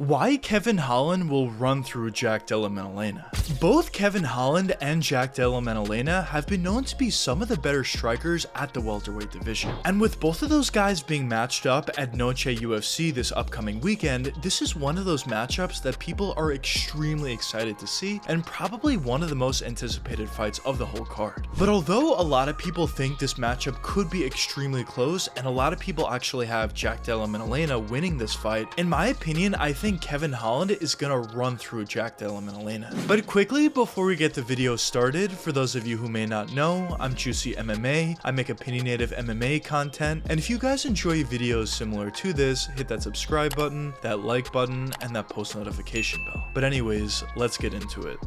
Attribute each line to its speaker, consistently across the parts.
Speaker 1: Why Kevin Holland will run through Jack Della Maddalena. Both Kevin Holland and Jack Della Maddalena have been known to be some of the better strikers at the welterweight division. And with both of those guys being matched up at Noche UFC this upcoming weekend, this is one of those matchups that people are extremely excited to see and probably one of the most anticipated fights of the whole card. But although a lot of people think this matchup could be extremely close and a lot of people actually have Jack Della Maddalena winning this fight, in my opinion, I think Kevin Holland is gonna run through Jack Della Maddalena. But quickly, before we get the video started, for those of you who may not know, I'm Juicy MMA. I make opinionative MMA content, and if you guys enjoy videos similar to this, hit that subscribe button, that like button, and that post notification bell. But anyways, let's get into it.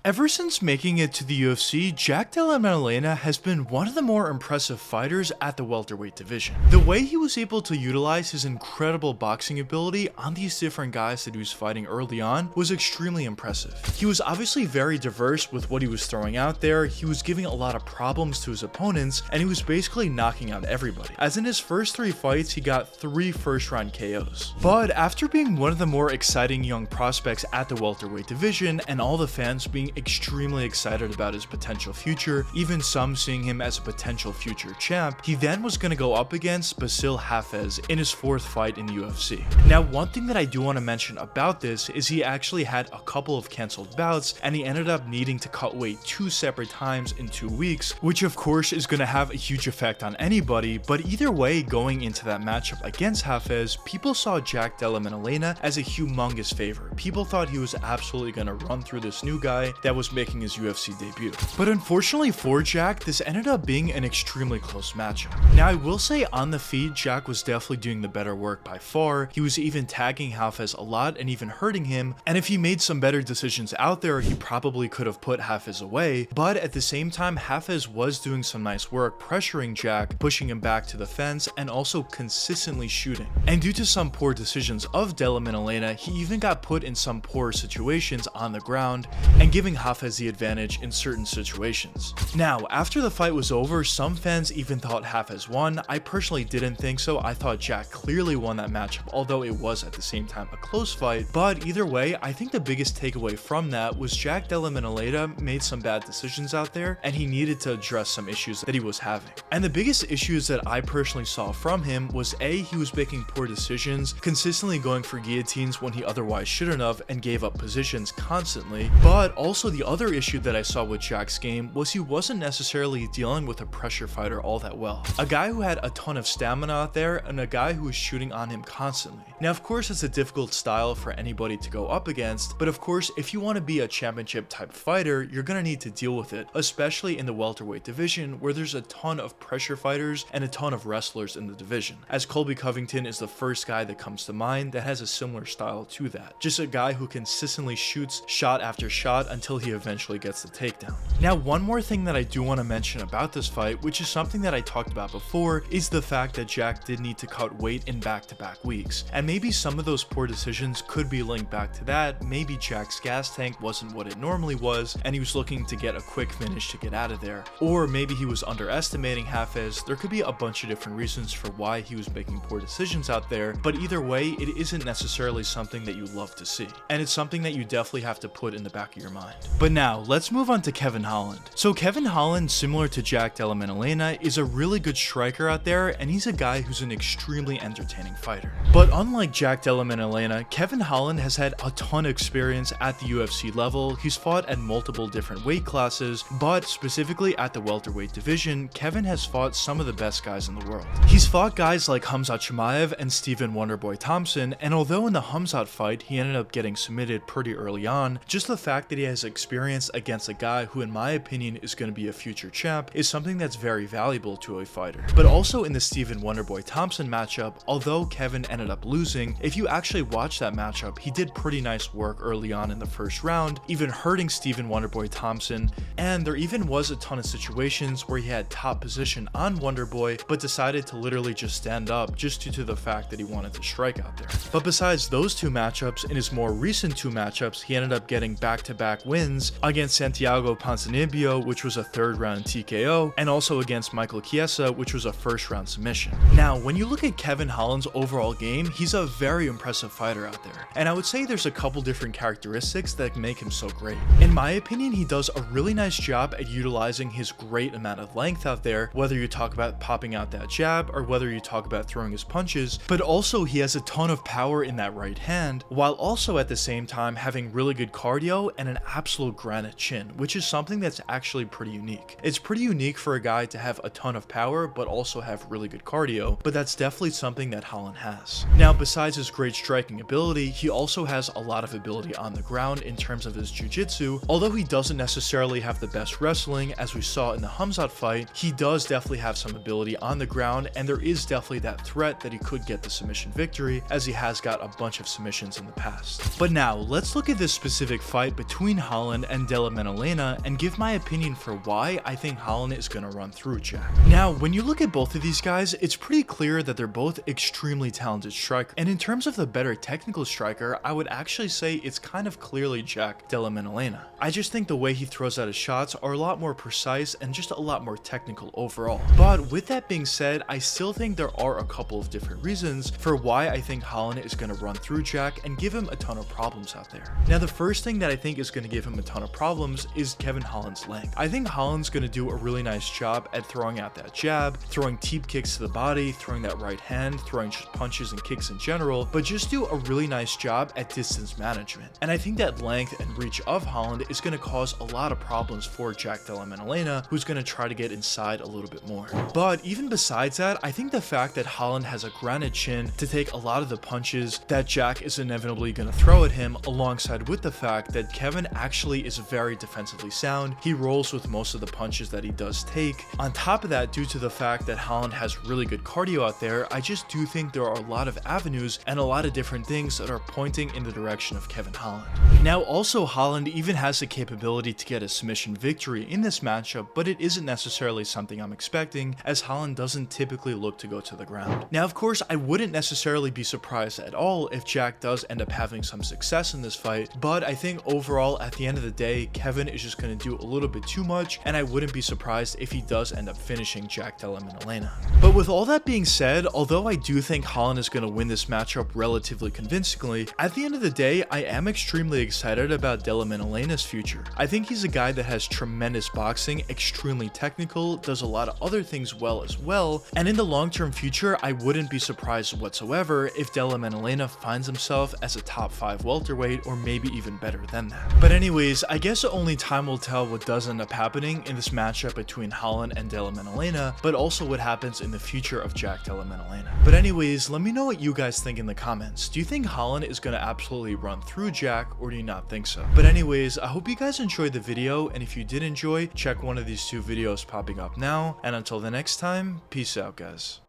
Speaker 1: Ever since making it to the UFC, Jack Della Maddalena has been one of the more impressive fighters at the welterweight division. The way he was able to utilize his incredible boxing ability on these different guys that he was fighting early on was extremely impressive. He was obviously very diverse with what he was throwing out there, he was giving a lot of problems to his opponents, and he was basically knocking out everybody. As in his first 3 fights, he got 3 first-round KOs. But after being one of the more exciting young prospects at the welterweight division, and all the fans being extremely excited about his potential future, even some seeing him as a potential future champ, he then was going to go up against Basil Hafez in his 4th fight in the UFC. Now, one thing that I do want to mention about this is he actually had a couple of canceled bouts, and he ended up needing to cut weight 2 separate times in 2 weeks, which of course is going to have a huge effect on anybody. But either way, going into that matchup against Hafez, people saw Jack Della Maddalena as a humongous favor. People thought he was absolutely going to run through this new guy that was making his UFC debut. But unfortunately for Jack, this ended up being an extremely close matchup. Now, I will say on the feet, Jack was definitely doing the better work by far. He was even tagging Hafez a lot and even hurting him, and if he made some better decisions out there, he probably could have put Hafez away. But at the same time, Hafez was doing some nice work pressuring Jack, pushing him back to the fence, and also consistently shooting. And due to some poor decisions of Della Maddalena, he even got put in some poor situations on the ground and giving Hafez the advantage in certain situations. Now, after the fight was over, some fans even thought Hafez won. I personally didn't think so. I thought Jack clearly won that matchup, although it was at the same time a close fight. But either way, I think the biggest takeaway from that was Jack Della Maddalena made some bad decisions out there, and he needed to address some issues that he was having. And the biggest issues that I personally saw from him was A, he was making poor decisions, consistently going for guillotines when he otherwise shouldn't have, and gave up positions constantly. But also the other issue that I saw with Jack's game was he wasn't necessarily dealing with a pressure fighter all that well. A guy who had a ton of stamina out there and a guy who was shooting on him constantly. Now, of course, it's a difficult style for anybody to go up against, but of course, if you want to be a championship type fighter, you're gonna need to deal with it, especially in the welterweight division where there's a ton of pressure fighters and a ton of wrestlers in the division. As Colby Covington is the first guy that comes to mind that has a similar style to that. Just a guy who consistently shoots shot after shot until he eventually gets the takedown. Now, one more thing that I do want to mention about this fight, which is something that I talked about before, is the fact that Jack did need to cut weight in back-to-back weeks. And maybe some of those poor decisions could be linked back to that. Maybe Jack's gas tank wasn't what it normally was, and he was looking to get a quick finish to get out of there. Or maybe he was underestimating Hafez. There could be a bunch of different reasons for why he was making poor decisions out there, but either way, it isn't necessarily something that you love to see. And it's something that you definitely have to put in the back of your mind. But now, let's move on to Kevin Holland. So Kevin Holland, similar to Jack Della Maddalena, is a really good striker out there, and he's a guy who's an extremely entertaining fighter. But unlike Jack Della Maddalena, Kevin Holland has had a ton of experience at the UFC level. He's fought at multiple different weight classes, but specifically at the welterweight division, Kevin has fought some of the best guys in the world. He's fought guys like Khamzat Chimaev and Stephen Wonderboy Thompson, and although in the Khamzat fight he ended up getting submitted pretty early on, just the fact that he has experience against a guy who in my opinion is going to be a future champ is something that's very valuable to a fighter. But also in the Stephen Wonderboy Thompson matchup, although Kevin ended up losing, if you actually watch that matchup, he did pretty nice work early on in the first round, even hurting Stephen Wonderboy Thompson, and there even was a ton of situations where he had top position on Wonderboy, but decided to literally just stand up just due to the fact that he wanted to strike out there. But besides those two matchups, in his more recent 2 matchups, he ended up getting back-to-back wins wins, against Santiago Ponzinibbio, which was a 3rd round TKO, and also against Michael Chiesa, which was a 1st round submission. Now, when you look at Kevin Holland's overall game, he's a very impressive fighter out there, and I would say there's a couple different characteristics that make him so great. In my opinion, he does a really nice job at utilizing his great amount of length out there, whether you talk about popping out that jab or whether you talk about throwing his punches, but also he has a ton of power in that right hand, while also at the same time having really good cardio and an absolute granite chin, which is something that's actually pretty unique. It's pretty unique for a guy to have a ton of power but also have really good cardio, but that's definitely something that Holland has. Now, besides his great striking ability, he also has a lot of ability on the ground in terms of his jiu-jitsu. Although he doesn't necessarily have the best wrestling, as we saw in the Hamzat fight, he does definitely have some ability on the ground, and there is definitely that threat that he could get the submission victory, as he has got a bunch of submissions in the past. But now, let's look at this specific fight between Holland and Della Maddalena and give my opinion for why I think Holland is going to run through Jack. Now, when you look at both of these guys, it's pretty clear that they're both extremely talented strikers, and in terms of the better technical striker, I would actually say it's kind of clearly Jack Della Maddalena. I just think the way he throws out his shots are a lot more precise and just a lot more technical overall. But with that being said, I still think there are a couple of different reasons for why I think Holland is going to run through Jack and give him a ton of problems out there. Now, the first thing that I think is going to give him a ton of problems is Kevin Holland's length. I think Holland's going to do a really nice job at throwing out that jab, throwing teep kicks to the body, throwing that right hand, throwing just punches and kicks in general, but just do a really nice job at distance management. And I think that length and reach of Holland is going to cause a lot of problems for Jack Della Maddalena, who's going to try to get inside a little bit more. But even besides that, I think the fact that Holland has a granite chin to take a lot of the punches that Jack is inevitably going to throw at him, alongside with the fact that Kevin actually is very defensively sound. He rolls with most of the punches that he does take. On top of that, due to the fact that Holland has really good cardio out there, I just do think there are a lot of avenues and a lot of different things that are pointing in the direction of Kevin Holland. Now, also, Holland even has the capability to get a submission victory in this matchup, but it isn't necessarily something I'm expecting, as Holland doesn't typically look to go to the ground. Now, of course, I wouldn't necessarily be surprised at all if Jack does end up having some success in this fight, but I think overall, at the end of the day, Kevin is just going to do a little bit too much, and I wouldn't be surprised if he does end up finishing Jack Della Maddalena. But with all that being said, although I do think Holland is going to win this matchup relatively convincingly, at the end of the day, I am extremely excited about Della Maddalena's future. I think he's a guy that has tremendous boxing, extremely technical, does a lot of other things well as well, and in the long-term future, I wouldn't be surprised whatsoever if Della Maddalena finds himself as a top 5 welterweight, or maybe even better than that. But anyways, I guess only time will tell what does end up happening in this matchup between Holland and Della Maddalena, but also what happens in the future of Jack Della Maddalena. But anyways, let me know what you guys think in the comments. Do you think Holland is going to absolutely run through Jack, or do you not think so? But anyways, I hope you guys enjoyed the video, and if you did enjoy, check one of these 2 videos popping up now, and until the next time, peace out, guys.